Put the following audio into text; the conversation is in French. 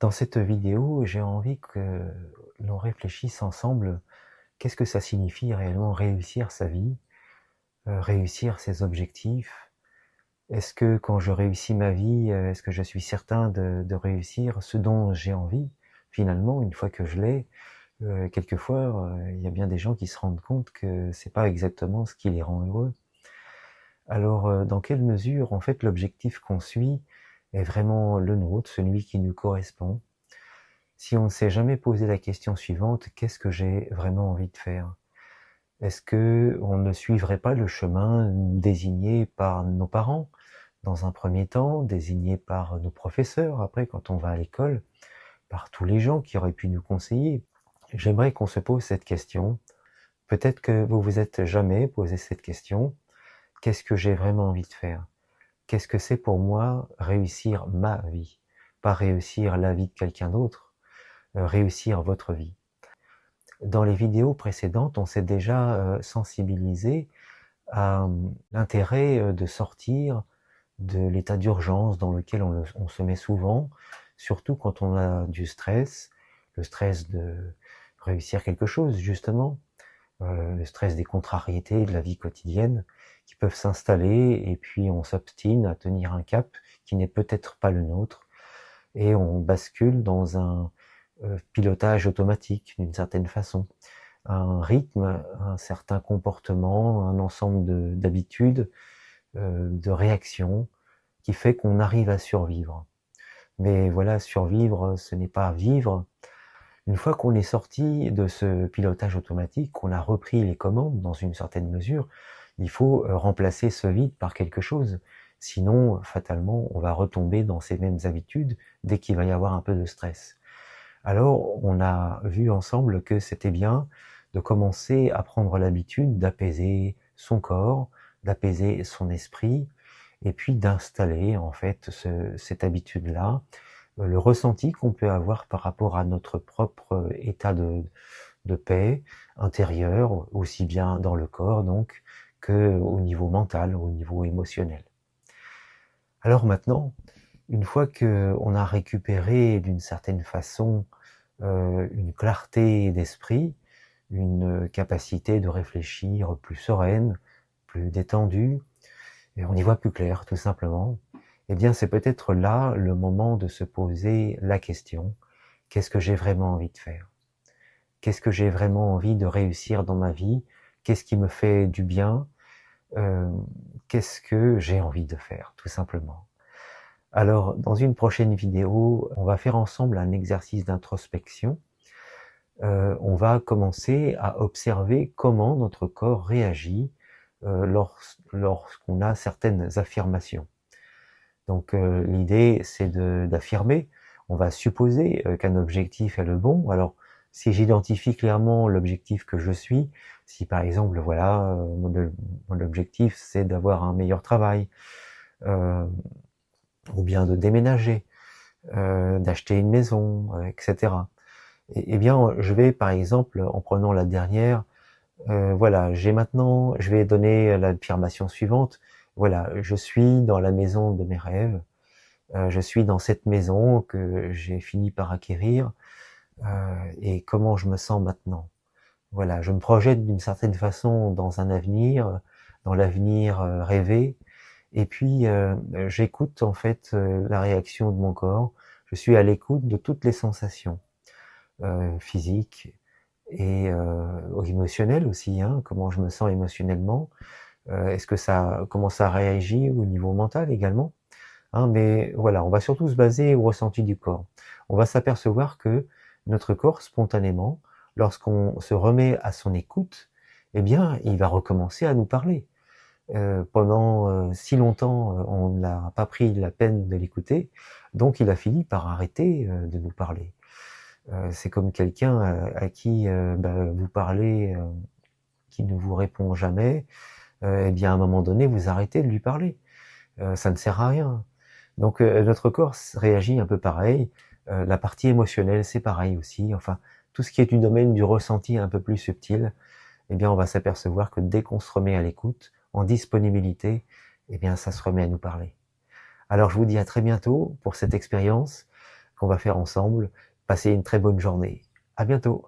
Dans cette vidéo, j'ai envie que l'on réfléchisse ensemble, qu'est-ce que ça signifie réellement réussir sa vie, réussir ses objectifs? Est-ce que quand je réussis ma vie, est-ce que je suis certain de réussir ce dont j'ai envie? Finalement, une fois que je l'ai, quelquefois, il y a bien des gens qui se rendent compte que c'est pas exactement ce qui les rend heureux. Alors, dans quelle mesure, en fait, l'objectif qu'on suit est vraiment le nôtre, celui qui nous correspond? Si on ne s'est jamais posé la question suivante, qu'est-ce que j'ai vraiment envie de faire? Est-ce que on ne suivrait pas le chemin désigné par nos parents, dans un premier temps, désigné par nos professeurs, après, quand on va à l'école, par tous les gens qui auraient pu nous conseiller? J'aimerais qu'on se pose cette question. Peut-être que vous vous êtes jamais posé cette question. Qu'est-ce que j'ai vraiment envie de faire? Qu'est-ce que c'est pour moi réussir ma vie? Pas réussir la vie de quelqu'un d'autre, réussir votre vie. Dans les vidéos précédentes, on s'est déjà sensibilisé à l'intérêt de sortir de l'état d'urgence dans lequel on se met souvent, surtout quand on a du stress, le stress de réussir quelque chose justement, le stress des contrariétés de la vie quotidienne qui peuvent s'installer et puis on s'obstine à tenir un cap qui n'est peut-être pas le nôtre et on bascule dans un pilotage automatique d'une certaine façon, un rythme, un certain comportement, un ensemble d'habitudes, de réactions qui fait qu'on arrive à survivre. Mais voilà, survivre, ce n'est pas vivre. Une fois qu'on est sorti de ce pilotage automatique, qu'on a repris les commandes dans une certaine mesure, il faut remplacer ce vide par quelque chose. Sinon, fatalement, on va retomber dans ces mêmes habitudes dès qu'il va y avoir un peu de stress. Alors, on a vu ensemble que c'était bien de commencer à prendre l'habitude d'apaiser son corps, d'apaiser son esprit, et puis d'installer en fait cette habitude-là, le ressenti qu'on peut avoir par rapport à notre propre état de paix intérieure, aussi bien dans le corps donc que au niveau mental, au niveau émotionnel. Alors maintenant, une fois que on a récupéré d'une certaine façon une clarté d'esprit, une capacité de réfléchir plus sereine, plus détendue, et on y voit plus clair tout simplement, eh bien c'est peut-être là le moment de se poser la question, qu'est-ce que j'ai vraiment envie de faire? Qu'est-ce que j'ai vraiment envie de réussir dans ma vie? Qu'est-ce qui me fait du bien? Euh, Qu'est-ce que j'ai envie de faire, tout simplement? Alors, dans une prochaine vidéo, on va faire ensemble un exercice d'introspection. On va commencer à observer comment notre corps réagit lorsqu'on a certaines affirmations. Donc l'idée c'est d'affirmer, on va supposer qu'un objectif est le bon. Alors si j'identifie clairement l'objectif que je suis, si par exemple voilà, mon objectif c'est d'avoir un meilleur travail, euh, ou bien de déménager, d'acheter une maison, etc. Et bien je vais par exemple, en prenant la dernière, voilà, je vais donner l'affirmation suivante, voilà, je suis dans la maison de mes rêves, je suis dans cette maison que j'ai fini par acquérir, et comment je me sens maintenant. Voilà, je me projette d'une certaine façon dans un avenir, dans l'avenir rêvé, et puis j'écoute en fait la réaction de mon corps. Je suis à l'écoute de toutes les sensations physiques et émotionnelles aussi, hein, comment je me sens émotionnellement. Est-ce que comment ça réagit au niveau mental également? Hein, mais voilà, on va surtout se baser au ressenti du corps. On va s'apercevoir que notre corps, spontanément, lorsqu'on se remet à son écoute, eh bien, il va recommencer à nous parler. Pendant si longtemps, on n'a pas pris la peine de l'écouter, donc il a fini par arrêter de nous parler. C'est comme quelqu'un à qui vous parlez, qui ne vous répond jamais, eh bien, à un moment donné, vous arrêtez de lui parler. Ça ne sert à rien. Donc notre corps réagit un peu pareil, la partie émotionnelle c'est pareil aussi, enfin tout ce qui est du domaine du ressenti un peu plus subtil, eh bien on va s'apercevoir que dès qu'on se remet à l'écoute, en disponibilité, eh bien ça se remet à nous parler. Alors je vous dis à très bientôt pour cette expérience, qu'on va faire ensemble. Passez une très bonne journée. À bientôt.